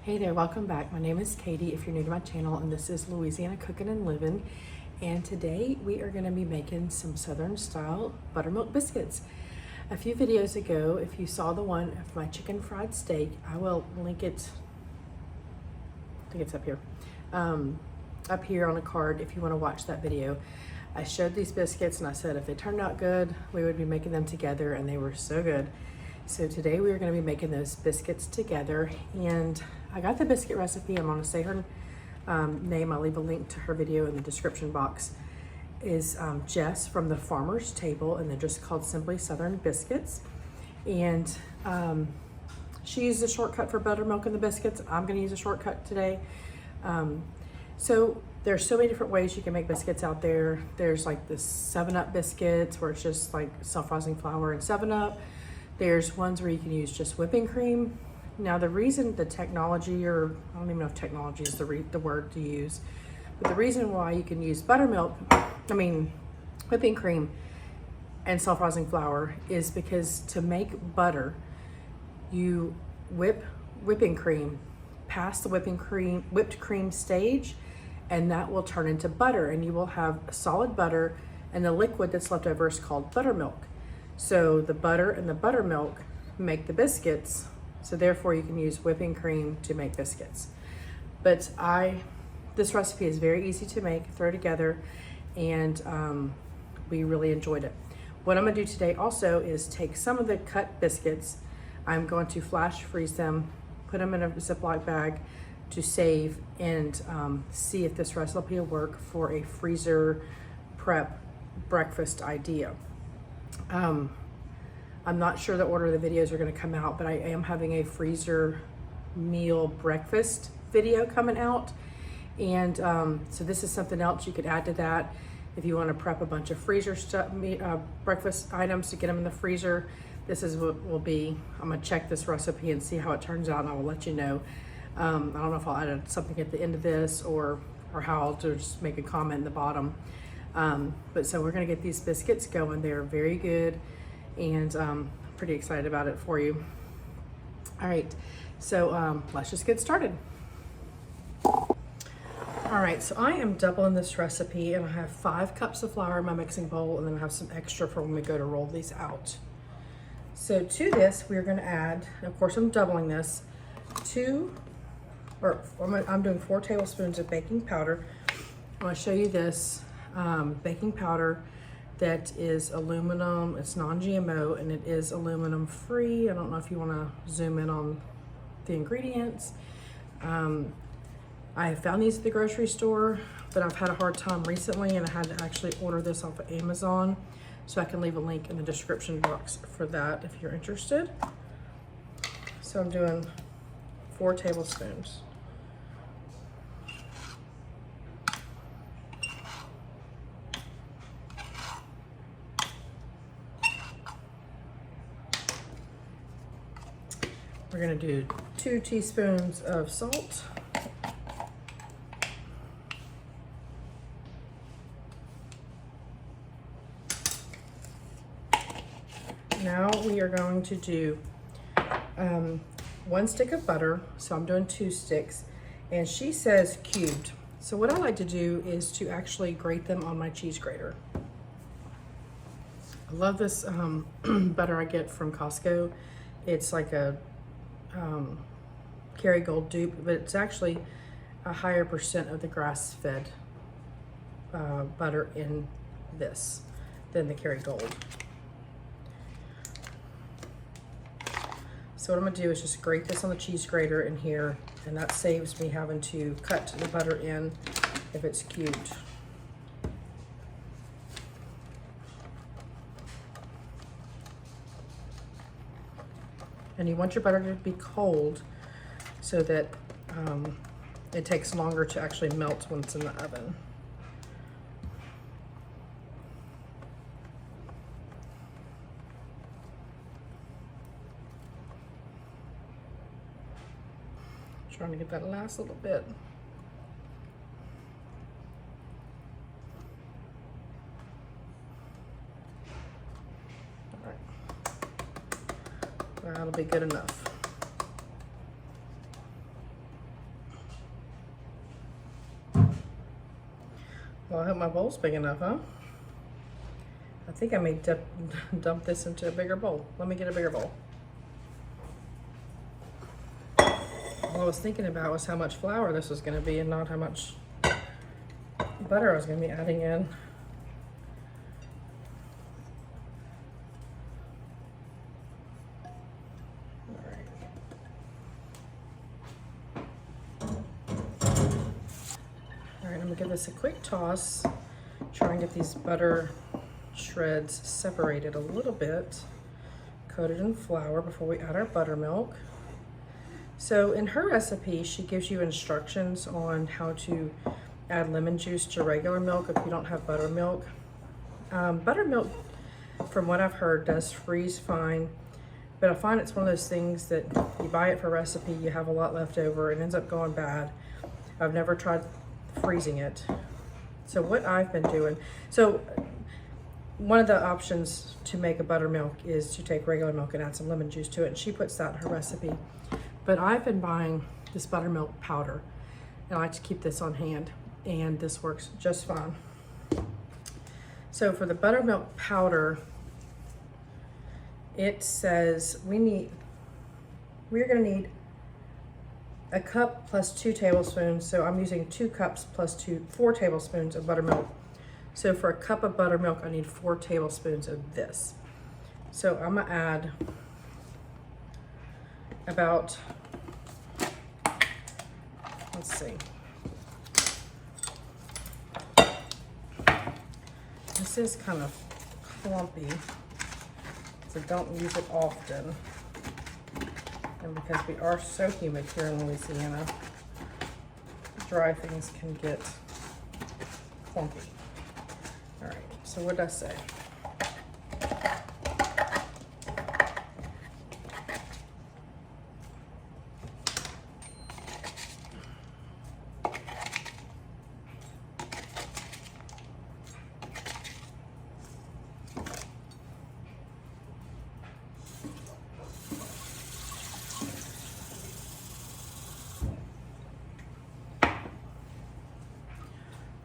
Hey there, welcome back. My name is Katie if you're new to my channel, and this is Louisiana Cooking and Living. And today we are going to be making some Southern style buttermilk biscuits. A few videos ago, if you saw the one of my chicken fried steak, I will link it, I think it's up here on a card if you want to watch that video. I showed these biscuits and I said if they turned out good, we would be making them together, and they were so good. So today we are going to be making those biscuits together, and I got the biscuit recipe. I'm going to say her name. I'll leave a link to her video in the description box. Is Jess from the Farmer's Table, and they're just called Simply Southern Biscuits. And she used a shortcut for buttermilk in the biscuits. I'm going to use a shortcut today. So there's so many different ways you can make biscuits out there. There's like the 7-Up biscuits where it's just like self-rising flour and 7-Up. There's ones where you can use just whipping cream. Now the reason the technology, or I don't even know if technology is the word to use, but the reason why you can use whipping cream and self-rising flour is because to make butter, you whip whipping cream past the whipped cream stage, and that will turn into butter, and you will have solid butter, and the liquid that's left over is called buttermilk. So the butter and the buttermilk make the biscuits, so therefore you can use whipping cream to make biscuits. But this recipe is very easy to make, throw together, and we really enjoyed it. What I'm gonna do today also is take some of the cut biscuits. I'm going to flash freeze them, put them in a Ziploc bag to save, and see if this recipe will work for a freezer prep breakfast idea. I'm not sure the order of the videos are going to come out, but I am having a freezer meal breakfast video coming out. And so this is something else you could add to that if you want to prep a bunch of freezer stuff, breakfast items to get them in the freezer. This is what will be. I'm going to check this recipe and see how it turns out, and I will let you know. I don't know if I'll add something at the end of this or how I'll just make a comment in the bottom. But so we're gonna get these biscuits going. They're very good, and I'm pretty excited about it for you. All right, so let's just get started. All right, so I am doubling this recipe, and I have 5 cups of flour in my mixing bowl, and then I have some extra for when we go to roll these out. So to this, we're gonna add, and of course I'm doubling this, I'm doing 4 tablespoons of baking powder. I wanna show you this. Baking powder that is aluminum, it's non-GMO, and it is aluminum free. I don't know if you want to zoom in on the ingredients. I found these at the grocery store, but I've had a hard time recently, and I had to actually order this off of Amazon, so I can leave a link in the description box for that if you're interested. So I'm doing 4 tablespoons. We're gonna do 2 teaspoons of salt. Now we are going to do 1 stick of butter. So I'm doing 2 sticks, and she says cubed. So what I like to do is to actually grate them on my cheese grater. I love this butter I get from Costco. It's like a Kerrygold dupe, but it's actually a higher percent of the grass-fed butter in this than the Kerrygold. So what I'm gonna do is just grate this on the cheese grater in here, and that saves me having to cut the butter in if it's cubed. And you want your butter to be cold so that it takes longer to actually melt when it's in the oven. Trying to get that last little bit. All right. That'll be good enough. Well, I hope my bowl's big enough, huh? I think I may dump this into a bigger bowl. Let me get a bigger bowl. All I was thinking about was how much flour this was going to be and not how much butter I was going to be adding in. Alright, I'm going to give this a quick toss. Try and get these butter shreds separated a little bit. Coated in flour before we add our buttermilk. So in her recipe, she gives you instructions on how to add lemon juice to regular milk if you don't have buttermilk. Buttermilk, from what I've heard, does freeze fine, but I find it's one of those things that you buy it for recipe, you have a lot left over, it ends up going bad. I've never tried freezing it. So what I've been doing, so one of the options to make a buttermilk is to take regular milk and add some lemon juice to it, and she puts that in her recipe. But I've been buying this buttermilk powder, and I like to keep this on hand, and this works just fine. So for the buttermilk powder, it says we're gonna need a cup plus 2 tablespoons. So I'm using 2 cups plus 4 tablespoons of buttermilk. So for a cup of buttermilk, I need 4 tablespoons of this. So I'm gonna add about, let's see. This is kind of clumpy, so don't use it often. And because we are so humid here in Louisiana, dry things can get clumpy. All right, so what did I say?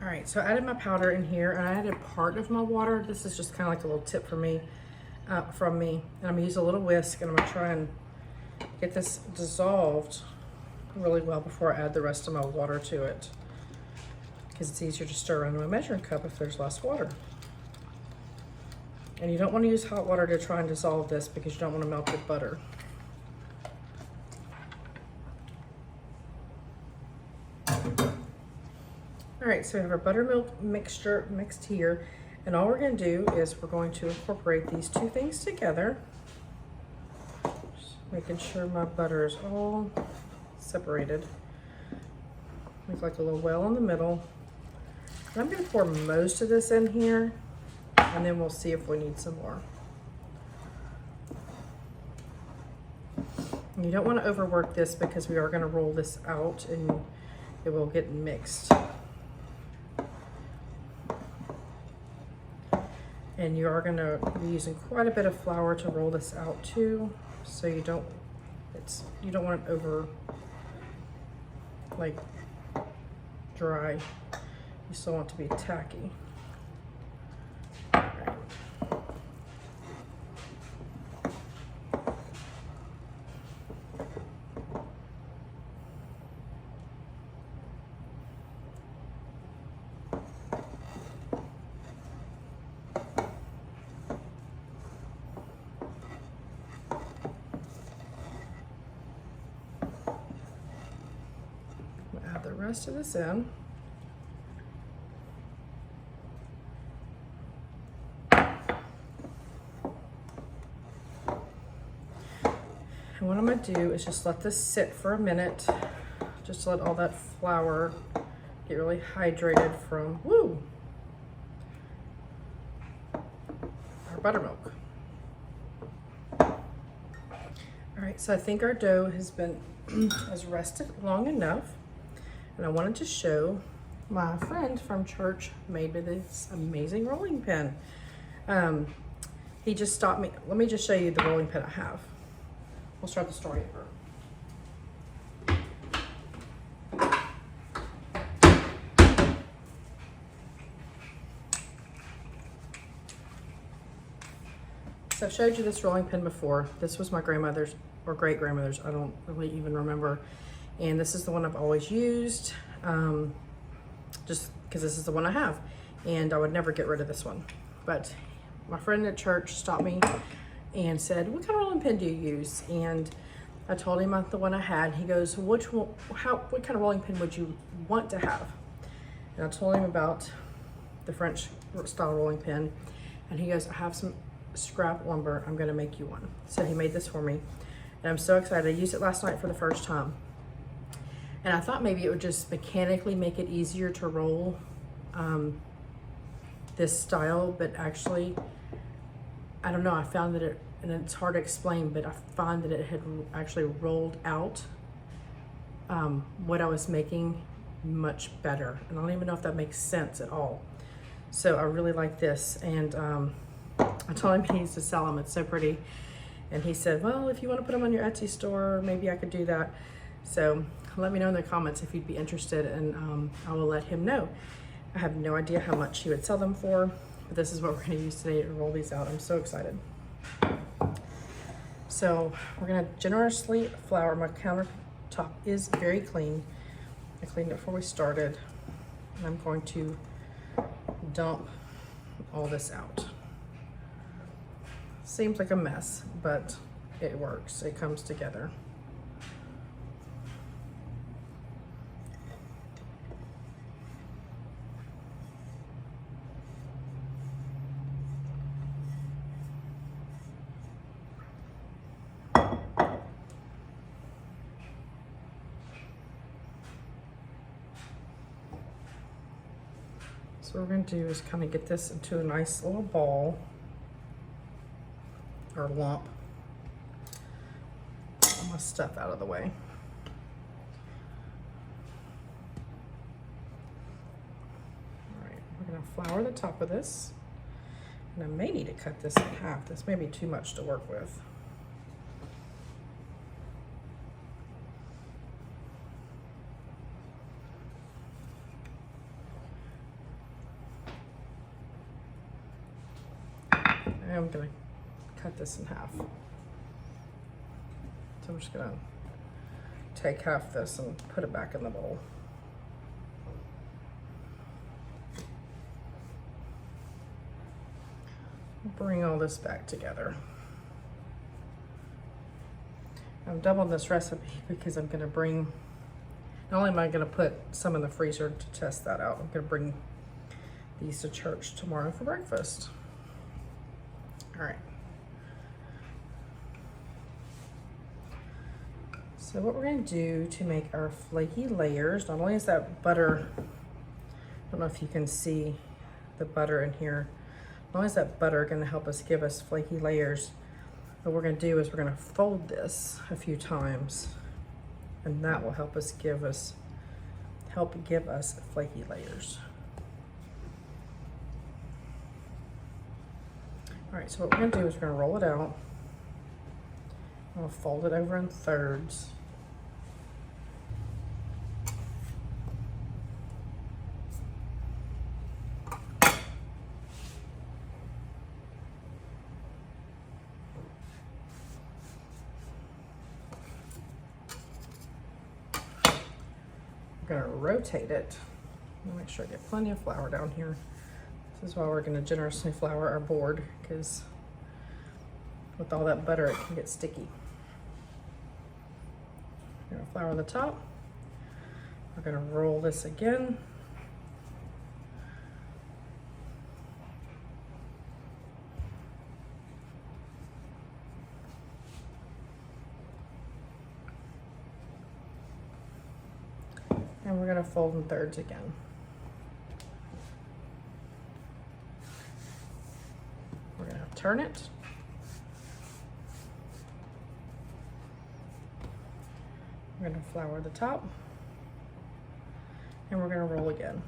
All right, so I added my powder in here, and I added part of my water. This is just kind of like a little tip from me. And I'm gonna use a little whisk, and I'm gonna try and get this dissolved really well before I add the rest of my water to it, because it's easier to stir into a measuring cup if there's less water. And you don't want to use hot water to try and dissolve this because you don't want to melt the butter. All right, so we have our buttermilk mixture mixed here, and all we're going to do is we're going to incorporate these 2 things together. Just making sure my butter is all separated. Make like a little well in the middle. And I'm going to pour most of this in here, and then we'll see if we need some more. And you don't want to overwork this because we are going to roll this out and it will get mixed. And you are going to be using quite a bit of flour to roll this out too, so you don't want it over like dry. You still want it to be tacky. All right. Add the rest of this in. And what I'm going to do is just let this sit for a minute, just to let all that flour get really hydrated from our buttermilk. All right, so I think our dough has rested long enough. And I wanted to show my friend from church made me this amazing rolling pin. He just stopped me. Let me just show you the rolling pin I have. We'll start the story over. So I've showed you this rolling pin before. This was my grandmother's or great grandmother's. I don't really even remember. And this is the one I've always used, just because this is the one I have. And I would never get rid of this one. But my friend at church stopped me and said, "What kind of rolling pin do you use?" And I told him the one I had. He goes, what kind of rolling pin would you want to have? And I told him about the French style rolling pin. And he goes, "I have some scrap lumber. I'm gonna make you one." So he made this for me. And I'm so excited. I used it last night for the first time. And I thought maybe it would just mechanically make it easier to roll this style, but actually, I don't know, I found that it, and it's hard to explain, but I find that it had actually rolled out what I was making much better. And I don't even know if that makes sense at all. So I really like this. And I told him he needs to sell them. It's so pretty. And he said, "Well, if you want to put them on your Etsy store, maybe I could do that." So let me know in the comments if you'd be interested, and I will let him know. I have no idea how much he would sell them for, but this is what we're going to use today to roll these out. I'm so excited. So we're going to generously flour. My countertop is very clean. I cleaned it before we started. And I'm going to dump all this out. Seems like a mess, but it works. It comes together. So what we're going to do is kind of get this into a nice little ball or lump. All my stuff out of the way. All right, we're going to flour the top of this. And I may need to cut this in half. This may be too much to work with. I'm going to cut this in half. So I'm just going to take half this and put it back in the bowl. Bring all this back together. I'm doubling this recipe because I'm going to bring, not only am I going to put some in the freezer to test that out, I'm going to bring these to church tomorrow for breakfast. All right. So what we're going to do to make our flaky layers, not only is that butter, I don't know if you can see the butter in here, not only is that butter going to help us give us flaky layers, what we're going to do is we're going to fold this a few times, and that will help give us flaky layers. All right, so what we're going to do is we're going to roll it out. I'm going to fold it over in thirds. I'm going to rotate it. Make sure I get plenty of flour down here. This is why we're going to generously flour our board, because with all that butter it can get sticky. I'm going to flour the top. We're going to roll this again. And we're going to fold in thirds again. Turn it. We're going to flour the top, and we're going to roll again.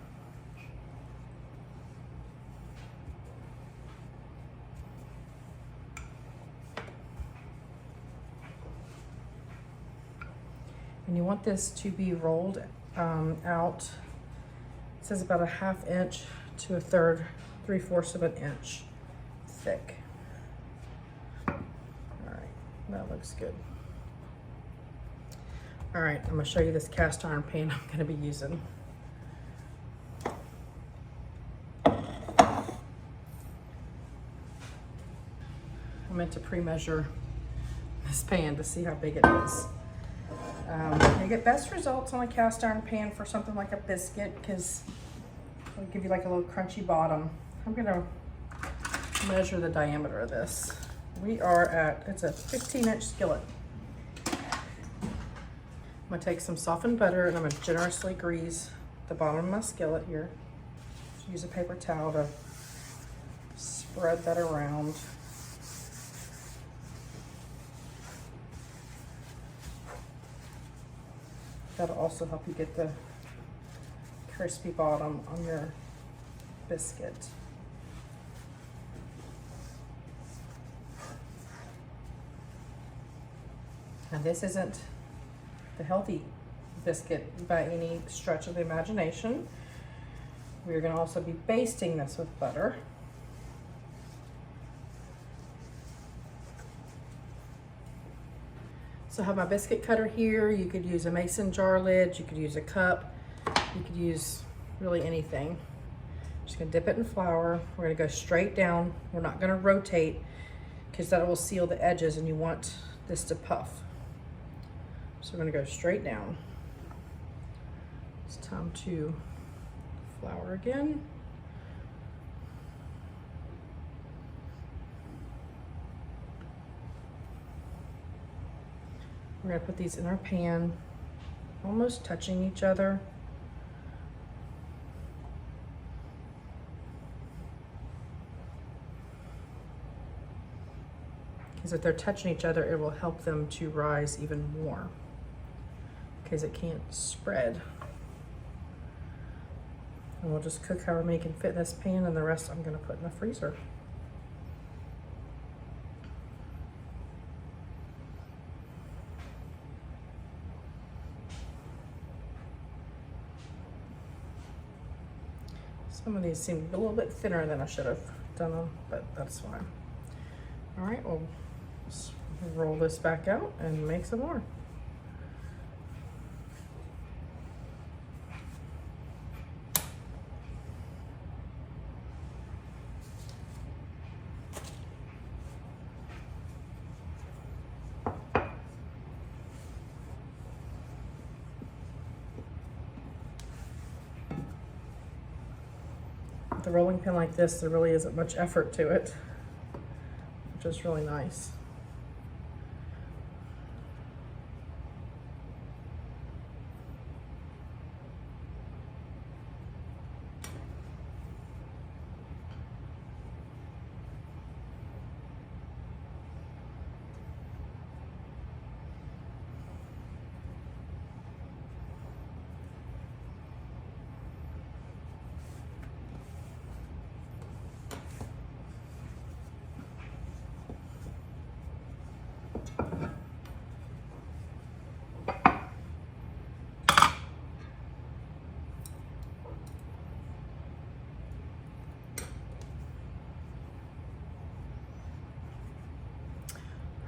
And you want this to be rolled out, it says about a 1/2 inch to a 3/4 of an inch thick. That looks good. All right, I'm gonna show you this cast iron pan I'm gonna be using. I meant to pre-measure this pan to see how big it is. You get best results on a cast iron pan for something like a biscuit because it'll give you like a little crunchy bottom. I'm gonna measure the diameter of this. We are at, it's a 15-inch skillet. I'm gonna take some softened butter and I'm gonna generously grease the bottom of my skillet here. Just use a paper towel to spread that around. That'll also help you get the crispy bottom on your biscuit. Now this isn't the healthy biscuit by any stretch of the imagination. We're gonna also be basting this with butter. So I have my biscuit cutter here. You could use a mason jar lid, you could use a cup, you could use really anything. Just gonna dip it in flour. We're gonna go straight down. We're not gonna rotate because that will seal the edges and you want this to puff. So we're gonna go straight down. It's time to flour again. We're gonna put these in our pan, almost touching each other. Because if they're touching each other, it will help them to rise even more because it can't spread. And we'll just cook however many can fit in this pan, and the rest I'm gonna put in the freezer. Some of these seem a little bit thinner than I should have done them, but that's fine. All right, we'll just roll this back out and make some more. With a rolling pin like this, there really isn't much effort to it, which is really nice.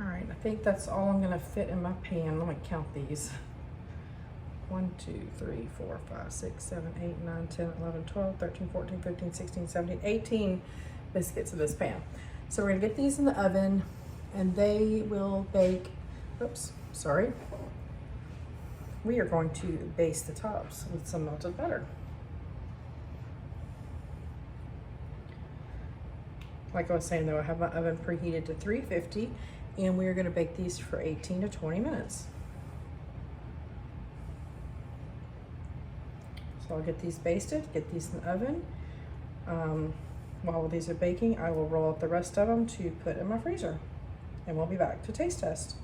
I think that's all I'm gonna fit in my pan. Let me count these. 1, 2, 3, 4, 5, 6, 7, 8, 9, 10, 11, 12, 13, 14, 15, 16, 17, 18 biscuits in this pan. So we're gonna get these in the oven and they will bake, oops, sorry. We are going to baste the tops with some melted butter. Like I was saying though, I have my oven preheated to 350 and we're gonna bake these for 18 to 20 minutes. So I'll get these basted, get these in the oven. While these are baking, I will roll up the rest of them to put in my freezer. And we'll be back to taste test.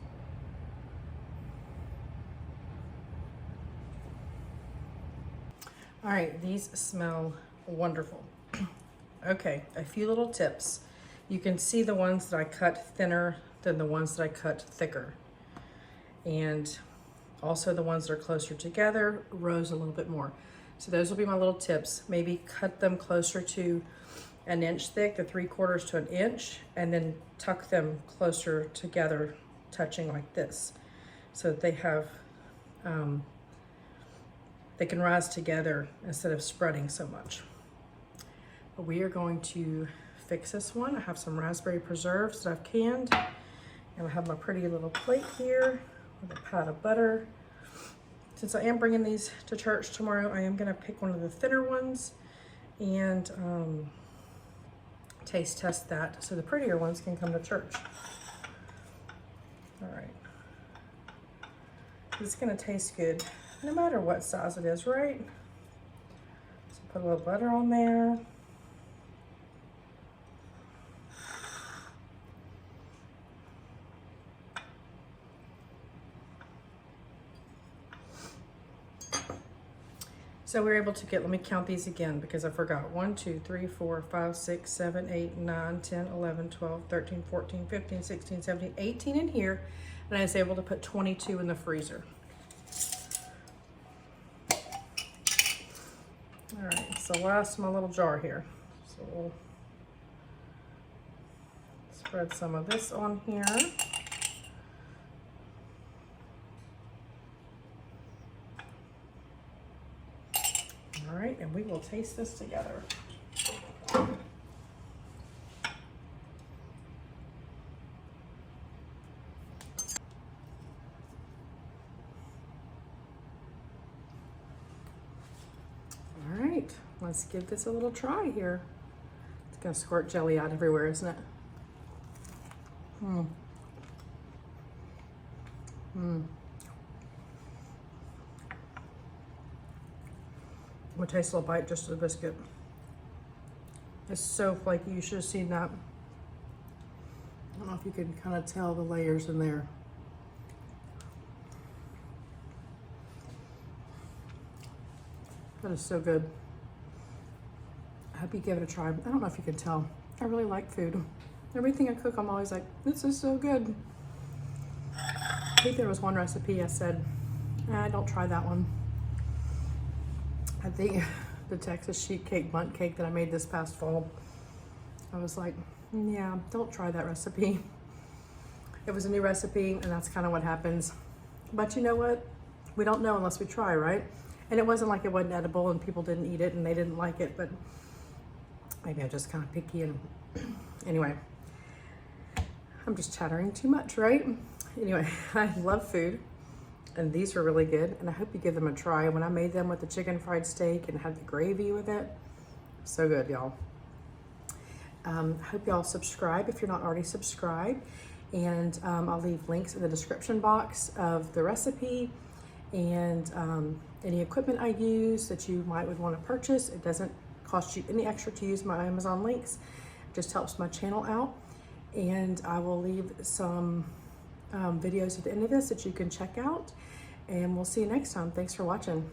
All right, these smell wonderful. Okay, a few little tips. You can see the ones that I cut thinner than the ones that I cut thicker. And also the ones that are closer together rose a little bit more. So those will be my little tips. Maybe cut them closer to 1 inch thick, to 3/4 to 1 inch, and then tuck them closer together touching like this, so that they have, they can rise together instead of spreading so much. But we are going to fix this one. I have some raspberry preserves that I've canned, and I have my pretty little plate here with a pat of butter. Since I am bringing these to church tomorrow, I am gonna pick one of the thinner ones and taste test that so the prettier ones can come to church. All right. It's gonna taste good no matter what size it is, right? So put a little butter on there. So we're able to get, let me count these again because I forgot. 1, 2, 3, 4, 5, 6, 7, 8, 9, 10, 11, 12, 13, 14, 15, 16, 17, 18 in here. And I was able to put 22 in the freezer. All right, so last my little jar here. So we'll spread some of this on here. All right, and we will taste this together. All right, let's give this a little try here. It's gonna squirt jelly out everywhere, isn't it? I'm gonna taste a little bite just of the biscuit. It's so flaky, you should have seen that. I don't know if you can kind of tell the layers in there. That is so good. I hope you give it a try. I don't know if you can tell. I really like food. Everything I cook, I'm always like, this is so good. I think there was one recipe I said, don't try that one. I think the Texas sheet cake bundt cake that I made this past fall, I was like, yeah, don't try that recipe. It was a new recipe, and that's kind of what happens. But you know what? We don't know unless we try, right? And it wasn't like it wasn't edible and people didn't eat it and they didn't like it, but maybe I'm just kind of picky. And anyway, I'm just chattering too much, right? Anyway, I love food, and these were really good, and I hope you give them a try. When I made them with the chicken fried steak and had the gravy with it, so good, y'all. I hope y'all subscribe if you're not already subscribed, and I'll leave links in the description box of the recipe and any equipment I use that you would want to purchase. It doesn't cost you any extra to use my Amazon links. It just helps my channel out. And I will leave some videos at the end of this that you can check out. And we'll see you next time. Thanks for watching.